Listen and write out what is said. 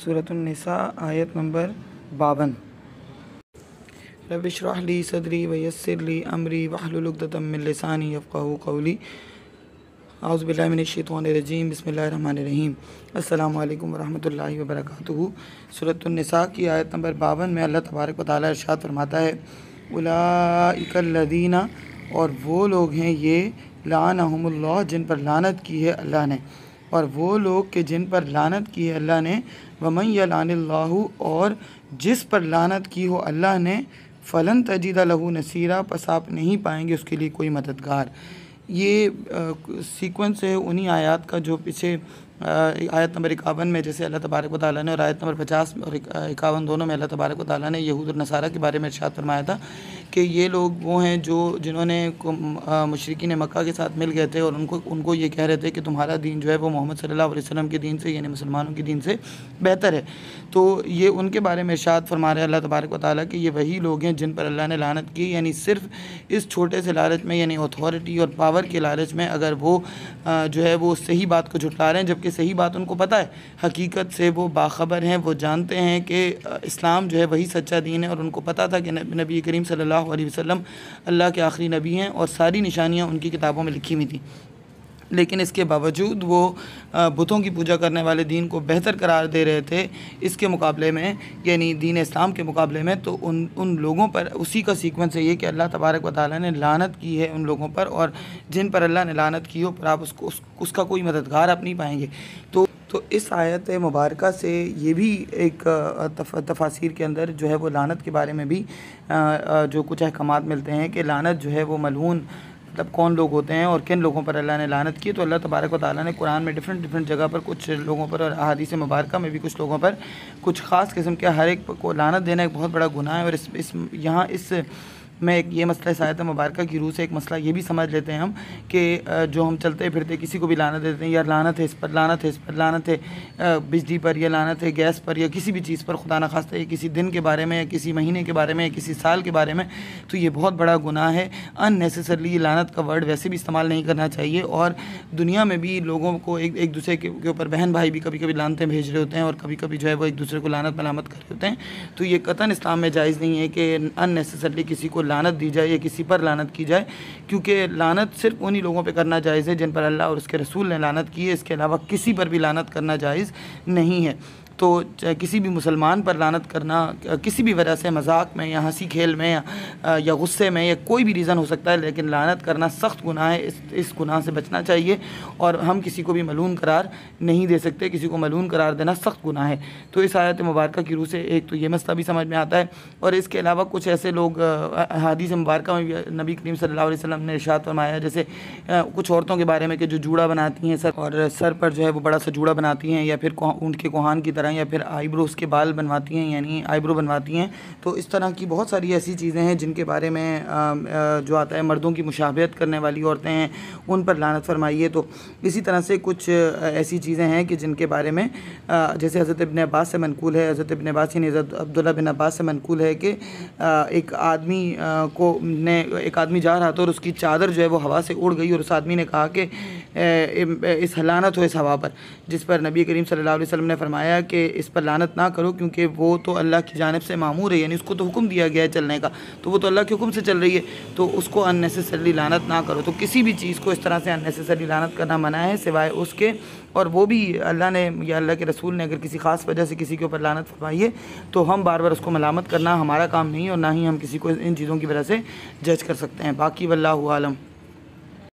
سورۃ النساء آیت نمبر 52۔ رب اشرح لی صدری ویسر لی امری واحلل عقدۃ من لسانی یفقہوا قولی۔ اعوذ باللہ من الشیطان الرجیم، بسم اللہ الرحمن الرحیم۔ السلام علیکم ورحمۃ اللہ وبرکاتہ۔ سورۃ النساء کی آیت نمبر 52 میں اللہ تبارک و تعالیٰ ارشاد فرماتا ہے، اولئک الذین، اور وہ لوگ ہیں یہ، لعنہم اللہ، جن پر لعنت کی ہے اللہ نے، اور وہ لوگ کہ جن پر لعنت کی ہے اللہ نے، ومن یلعن اللہ، اور جس پر لعنت کی ہو اللہ نے، فلن تجد لہ نصیرا، پس آپ نہیں پائیں گے اس کے لیے کوئی مددگار۔ یہ سیکوینس ہے انہی آیات کا جو پیچھے آیت نمبر 51 میں جیسے اللہ تبارک و تعالیٰ نے، اور آیت نمبر 50 اور 51 دونوں میں اللہ تبارک و تعالیٰ نے یہود اور نصارہ کے بارے میں ارشاد فرمایا تھا کہ یہ لوگ وہ ہیں جنہوں نے مشرکین مکہ کے ساتھ مل گئے تھے، اور ان کو یہ کہہ رہے تھے کہ تمہارا دین جو ہے وہ محمد صلی اللہ علیہ وسلم کے دین سے، یعنی مسلمانوں کے دین سے بہتر ہے۔ تو یہ ان کے بارے میں ارشاد فرما رہے ہیں اللہ تبارک و تعالیٰ کہ یہ وہی لوگ ہیں جن پر اللہ نے لعنت کی، یعنی صرف اس چھوٹے سے لالچ میں، یعنی اتھارٹی اور پاور کے لالچ میں، اگر وہ جو ہے وہ صحیح بات کو جھٹلا رہے ہیں، جبکہ صحیح بات ان کو پتہ ہے، حقیقت سے وہ باخبر ہیں، وہ جانتے ہیں کہ اسلام جو ہے وہی سچا دین ہے، اور ان کو پتہ تھا کہ نبی کریم صلی اللہ علیہ وسلم اللہ کے آخری نبی ہیں اور ساری نشانیاں ان کی کتابوں میں لکھی ہوئی تھیں، لیکن اس کے باوجود وہ بتوں کی پوجا کرنے والے دین کو بہتر قرار دے رہے تھے اس کے مقابلے میں، یعنی دین اسلام کے مقابلے میں۔ تو ان لوگوں پر اسی کا سیکوینس ہے یہ کہ اللہ تبارک و تعالیٰ نے لعنت کی ہے ان لوگوں پر، اور جن پر اللہ نے لعنت کی ہو پر آپ اس کا کوئی مددگار آپ نہیں پائیں گے۔ تو اس آیت مبارکہ سے یہ بھی ایک تفاسیر کے اندر جو ہے وہ لعنت کے بارے میں بھی جو کچھ احکامات ملتے ہیں کہ لعنت جو ہے وہ ملعون مطلب کون لوگ ہوتے ہیں اور کن لوگوں پر اللہ نے لعنت کی۔ تو اللہ تبارک و تعالیٰ نے قرآن میں ڈفرینٹ جگہ پر کچھ لوگوں پر، اور احادیث مبارکہ میں بھی کچھ لوگوں پر کچھ خاص قسم کے، ہر ایک کو لعنت دینا ایک بہت بڑا گناہ ہے۔ اور یہاں اس میں ایک یہ مسئلہ، اس آیت مبارکہ کی روح سے ایک مسئلہ یہ بھی سمجھ لیتے ہیں ہم کہ جو ہم چلتے پھرتے کسی کو بھی لعنت دیتے ہیں، یا لعنت ہے اس پر، لعنت ہے اس پر، لعنت ہے بجلی پر، یا لعنت ہے گیس پر، یا کسی بھی چیز پر، خدا نخواستہ یا کسی دن کے بارے میں، یا کسی مہینے کے بارے میں، یا کسی سال کے بارے میں، تو یہ بہت بڑا گناہ ہے۔ ان نیسیسرلی لعنت کا ورڈ ویسے بھی استعمال نہیں کرنا چاہیے، اور دنیا میں بھی لوگوں کو ایک دوسرے کے اوپر، بہن بھائی بھی کبھی کبھی لعنتیں بھیج رہے ہوتے ہیں، اور کبھی کبھی جو ہے وہ ایک دوسرے کو لعنت ملامت کر رہے ہوتے ہیں۔ تو یہ قطعاً اسلام میں جائز نہیں ہے کہ ان نیسیسرلی کسی کو لعنت دی جائے یا کسی پر لعنت کی جائے، کیونکہ لعنت صرف انہی لوگوں پہ کرنا جائز ہے جن پر اللہ اور اس کے رسول نے لعنت کی ہے، اس کے علاوہ کسی پر بھی لعنت کرنا جائز نہیں ہے۔ تو کسی بھی مسلمان پر لعنت کرنا کسی بھی وجہ سے، مذاق میں یا ہنسی کھیل میں یا غصے میں، یا کوئی بھی ریزن ہو سکتا ہے، لیکن لعنت کرنا سخت گناہ ہے۔ اس گناہ سے بچنا چاہیے، اور ہم کسی کو بھی ملعون قرار نہیں دے سکتے، کسی کو ملعون قرار دینا سخت گناہ ہے۔ تو اس آیت مبارکہ کی روح سے ایک تو یہ مسئلہ بھی سمجھ میں آتا ہے، اور اس کے علاوہ کچھ ایسے لوگ احادیث مبارکہ میں بھی نبی کریم صلی اللہ علیہ وسلم نے ارشاد فرمایا، جیسے کچھ عورتوں کے بارے میں کہ جو جوڑا بناتی ہیں اور سر پر جو ہے وہ بڑا سا جوڑا بناتی ہیں، یا پھر اونٹ کے کوہان کی طرح، یا پھر آئیبرو اس کے بال بنواتی ہیں، یعنی آئیبرو بنواتی ہیں۔ تو اس طرح کی بہت ساری ایسی چیزیں ہیں جن کے بارے میں جو آتا ہے، مردوں کی مشابہت کرنے والی عورتیں ہیں، ان پر لعنت فرمائی ہے۔ تو اسی طرح سے کچھ ایسی چیزیں ہیں کہ جن کے بارے میں جیسے حضرت ابن عباس سے منقول ہے، حضرت ابن عباس یعنی حضرت عبداللہ بن عباس سے منقول ہے کہ ایک آدمی جا رہا تھا، اور اس کی چادر جو ہے وہ ہوا سے اڑ گئی، اور اس آدمی نے کہا کہ اس لعنت ہو اس ہوا پر، جس پر نبی کریم صلی اللہ علیہ وسلم نے فرمایا کہ اس پر لعنت نہ کرو، کیونکہ وہ تو اللہ کی جانب سے مامور ہے، یعنی اس کو تو حکم دیا گیا ہے چلنے کا، تو وہ تو اللہ کے حکم سے چل رہی ہے، تو اس کو ان نیسیسرلی لعنت نہ کرو۔ تو کسی بھی چیز کو اس طرح سے ان نیسیسرلی لعنت کرنا منع ہے، سوائے اس کے، اور وہ بھی اللہ نے یا اللہ کے رسول نے اگر کسی خاص وجہ سے کسی کے اوپر لعنت فرمائی ہے تو ہم بار بار اس کو ملامت کرنا ہمارا کام نہیں، اور نہ ہی ہم کسی کو ان چیزوں کی وجہ سے جج کر سکتے ہیں۔ باقی واللہ عالم۔